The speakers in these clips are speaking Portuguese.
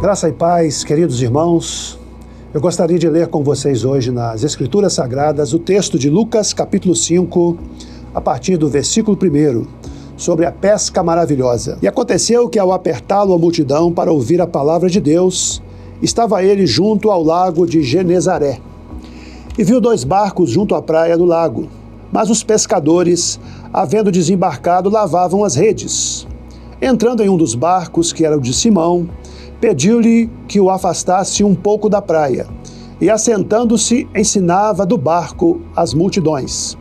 Graça e paz, queridos irmãos, eu gostaria de ler com vocês hoje nas Escrituras Sagradas o texto de Lucas, capítulo 5, a partir do versículo 1, sobre a pesca maravilhosa. E aconteceu que, ao apertá-lo a multidão para ouvir a palavra de Deus, estava ele junto ao lago de Genezaré. E viu 2 barcos junto à praia do lago, mas os pescadores, havendo desembarcado, lavavam as redes. Entrando em um dos barcos, que era o de Simão, pediu-lhe que o afastasse um pouco da praia, e assentando-se, ensinava do barco as multidões.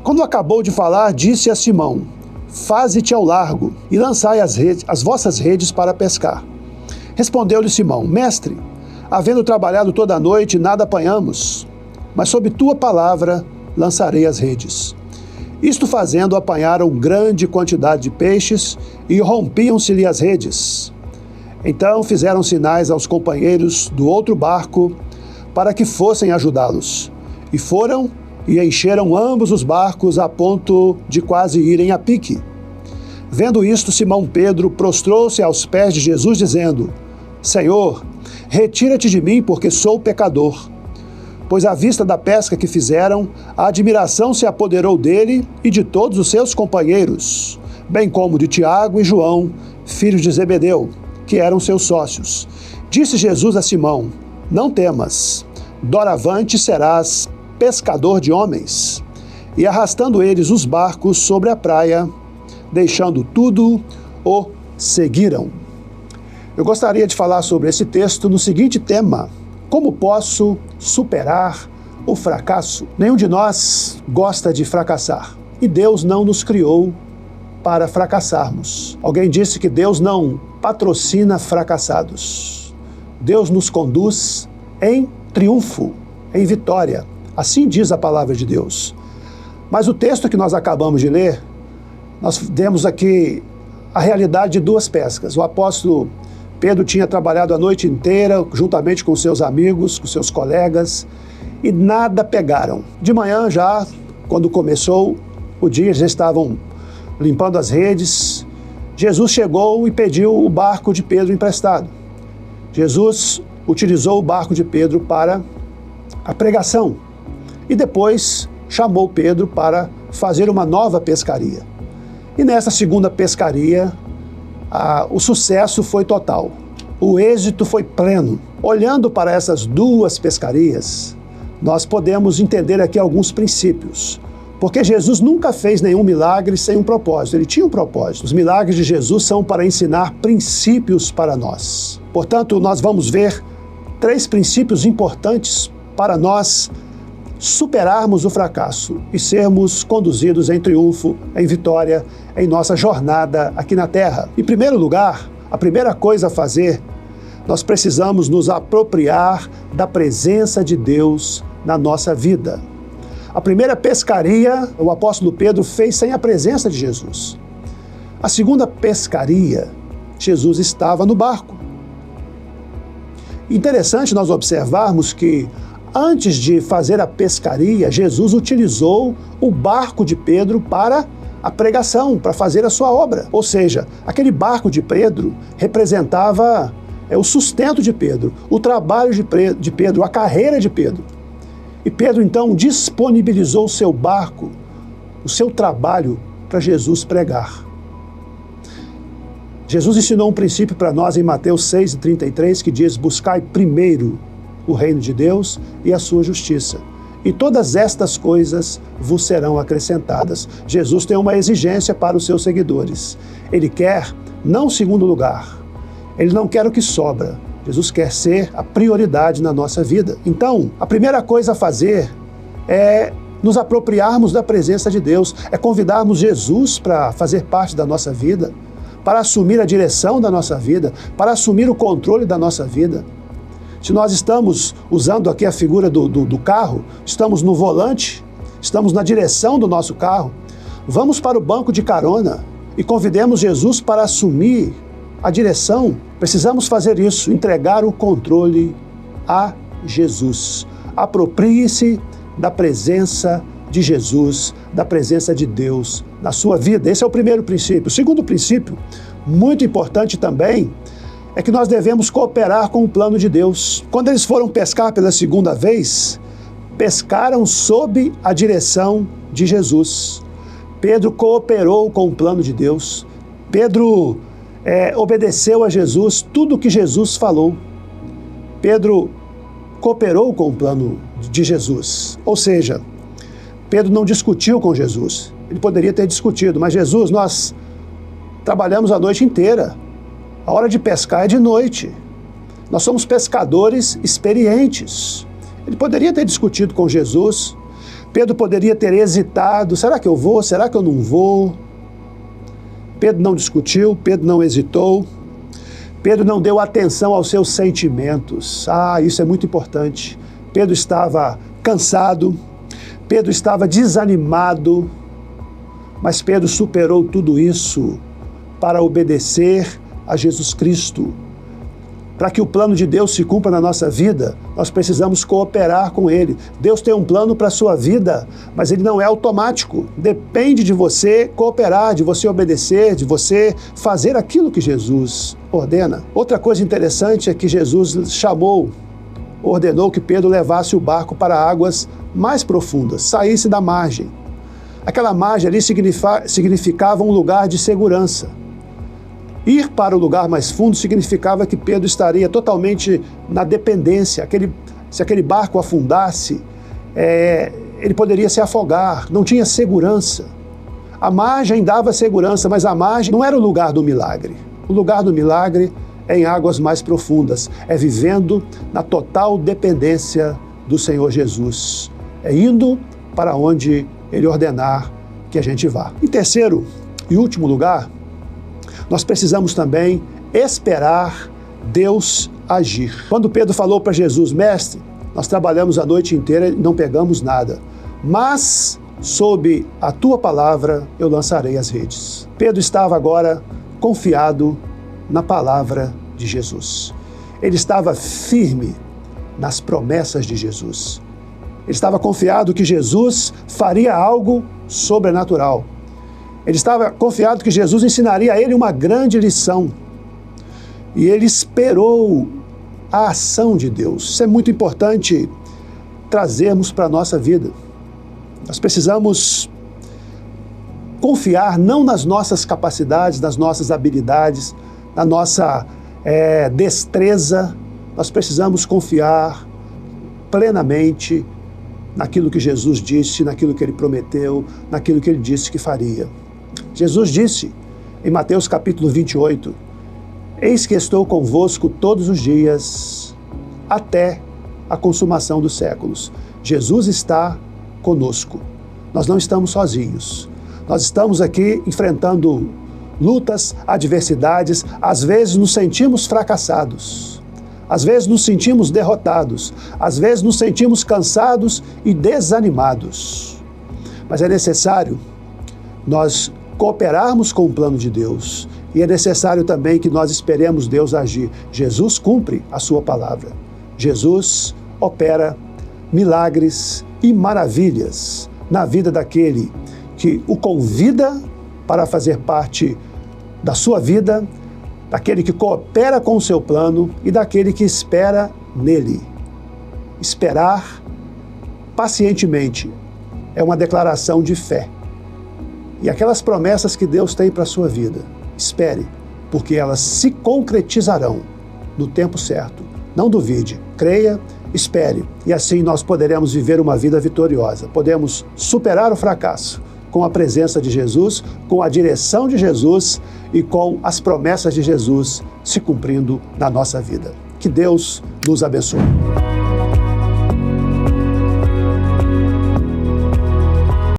Quando acabou de falar, disse a Simão: Faze-te ao largo, e lançai as vossas redes para pescar. Respondeu-lhe Simão: Mestre, havendo trabalhado toda a noite, nada apanhamos, mas sob tua palavra lançarei as redes. Isto fazendo, apanharam grande quantidade de peixes, e rompiam-se-lhe as redes. Então fizeram sinais aos companheiros do outro barco para que fossem ajudá-los. E foram e encheram ambos os barcos a ponto de quase irem a pique. Vendo isto, Simão Pedro prostrou-se aos pés de Jesus, dizendo: Senhor, retira-te de mim, porque sou pecador. Pois à vista da pesca que fizeram, a admiração se apoderou dele e de todos os seus companheiros, bem como de Tiago e João, filhos de Zebedeu, que eram seus sócios. Disse Jesus a Simão: Não temas, doravante serás pescador de homens. E arrastando eles os barcos sobre a praia, deixando tudo, o seguiram. Eu gostaria de falar sobre esse texto no seguinte tema: como posso superar o fracasso? Nenhum de nós gosta de fracassar, e Deus não nos criou para fracassarmos. Alguém disse que Deus não patrocina fracassados. Deus nos conduz em triunfo, em vitória. Assim diz a palavra de Deus. Mas o texto que nós acabamos de ler, nós vemos aqui a realidade de 2 pescas. O apóstolo Pedro tinha trabalhado a noite inteira, juntamente com seus amigos, com seus colegas, e nada pegaram. De manhã já, quando começou o dia, já estavam limpando as redes. Jesus chegou e pediu o barco de Pedro emprestado. Jesus utilizou o barco de Pedro para a pregação e depois chamou Pedro para fazer uma nova pescaria. E nessa segunda pescaria, o sucesso foi total. O êxito foi pleno. Olhando para essas 2 pescarias, nós podemos entender aqui alguns princípios. Porque Jesus nunca fez nenhum milagre sem um propósito. Ele tinha um propósito. Os milagres de Jesus são para ensinar princípios para nós. Portanto, nós vamos ver 3 princípios importantes para nós superarmos o fracasso e sermos conduzidos em triunfo, em vitória, em nossa jornada aqui na Terra. Em primeiro lugar, a primeira coisa a fazer, nós precisamos nos apropriar da presença de Deus na nossa vida. A primeira pescaria, o apóstolo Pedro fez sem a presença de Jesus. A segunda pescaria, Jesus estava no barco. Interessante nós observarmos que, antes de fazer a pescaria, Jesus utilizou o barco de Pedro para a pregação, para fazer a sua obra. Ou seja, aquele barco de Pedro representava o sustento de Pedro, o trabalho de Pedro, a carreira de Pedro. E Pedro, então, disponibilizou o seu barco, o seu trabalho, para Jesus pregar. Jesus ensinou um princípio para nós em Mateus 6,33, que diz: Buscai primeiro o reino de Deus e a sua justiça, e todas estas coisas vos serão acrescentadas. Jesus tem uma exigência para os seus seguidores. Ele quer não o segundo lugar. Ele não quer o que sobra. Jesus quer ser a prioridade na nossa vida. Então, a primeira coisa a fazer é nos apropriarmos da presença de Deus, é convidarmos Jesus para fazer parte da nossa vida, para assumir a direção da nossa vida, para assumir o controle da nossa vida. Se nós estamos usando aqui a figura do carro, estamos no volante, estamos na direção do nosso carro, vamos para o banco de carona e convidemos Jesus para assumir a direção. Precisamos fazer isso, entregar o controle a Jesus. Aproprie-se da presença de Jesus, da presença de Deus na sua vida. Esse é o primeiro princípio. O segundo princípio, muito importante também, é que nós devemos cooperar com o plano de Deus. Quando eles foram pescar pela segunda vez, pescaram sob a direção de Jesus. Pedro cooperou com o plano de Deus. Pedro obedeceu a Jesus, tudo o que Jesus falou. Pedro cooperou com o plano de Jesus. Ou seja, Pedro não discutiu com Jesus. Ele poderia ter discutido, mas Jesus, nós trabalhamos a noite inteira. A hora de pescar é de noite. Nós somos pescadores experientes. Ele poderia ter discutido com Jesus. Pedro poderia ter hesitado. Será que eu vou? Será que eu não vou? Pedro não discutiu, Pedro não hesitou. Pedro não deu atenção aos seus sentimentos. Isso é muito importante. Pedro estava cansado, Pedro estava desanimado, mas Pedro superou tudo isso para obedecer a Jesus Cristo. Para que o plano de Deus se cumpra na nossa vida, nós precisamos cooperar com Ele. Deus tem um plano para a sua vida, mas ele não é automático. Depende de você cooperar, de você obedecer, de você fazer aquilo que Jesus ordena. Outra coisa interessante é que Jesus ordenou que Pedro levasse o barco para águas mais profundas, saísse da margem. Aquela margem ali significava um lugar de segurança. Ir para o lugar mais fundo significava que Pedro estaria totalmente na dependência. Se aquele barco afundasse, ele poderia se afogar, não tinha segurança. A margem dava segurança, mas a margem não era o lugar do milagre. O lugar do milagre é em águas mais profundas, é vivendo na total dependência do Senhor Jesus. É indo para onde Ele ordenar que a gente vá. Em terceiro e último lugar, nós precisamos também esperar Deus agir. Quando Pedro falou para Jesus, mestre, nós trabalhamos a noite inteira e não pegamos nada, mas sob a tua palavra eu lançarei as redes. Pedro estava agora confiado na palavra de Jesus. Ele estava firme nas promessas de Jesus. Ele estava confiado que Jesus faria algo sobrenatural. Ele estava confiado que Jesus ensinaria a ele uma grande lição. E ele esperou a ação de Deus. Isso é muito importante trazermos para a nossa vida. Nós precisamos confiar não nas nossas capacidades, nas nossas habilidades, na nossa destreza. Nós precisamos confiar plenamente naquilo que Jesus disse, naquilo que Ele prometeu, naquilo que Ele disse que faria. Jesus disse em Mateus capítulo 28, eis que estou convosco todos os dias, até a consumação dos séculos. Jesus está conosco. Nós não estamos sozinhos. Nós estamos aqui enfrentando lutas, adversidades, às vezes nos sentimos fracassados, às vezes nos sentimos derrotados, às vezes nos sentimos cansados e desanimados. Mas é necessário nós cooperarmos com o plano de Deus e é necessário também que nós esperemos Deus agir. Jesus cumpre a sua palavra. Jesus opera milagres e maravilhas na vida daquele que o convida para fazer parte da sua vida, daquele que coopera com o seu plano e daquele que espera nele. Esperar pacientemente é uma declaração de fé. E aquelas promessas que Deus tem para a sua vida, espere, porque elas se concretizarão no tempo certo. Não duvide, creia, espere. E assim nós poderemos viver uma vida vitoriosa. Podemos superar o fracasso com a presença de Jesus, com a direção de Jesus e com as promessas de Jesus se cumprindo na nossa vida. Que Deus nos abençoe.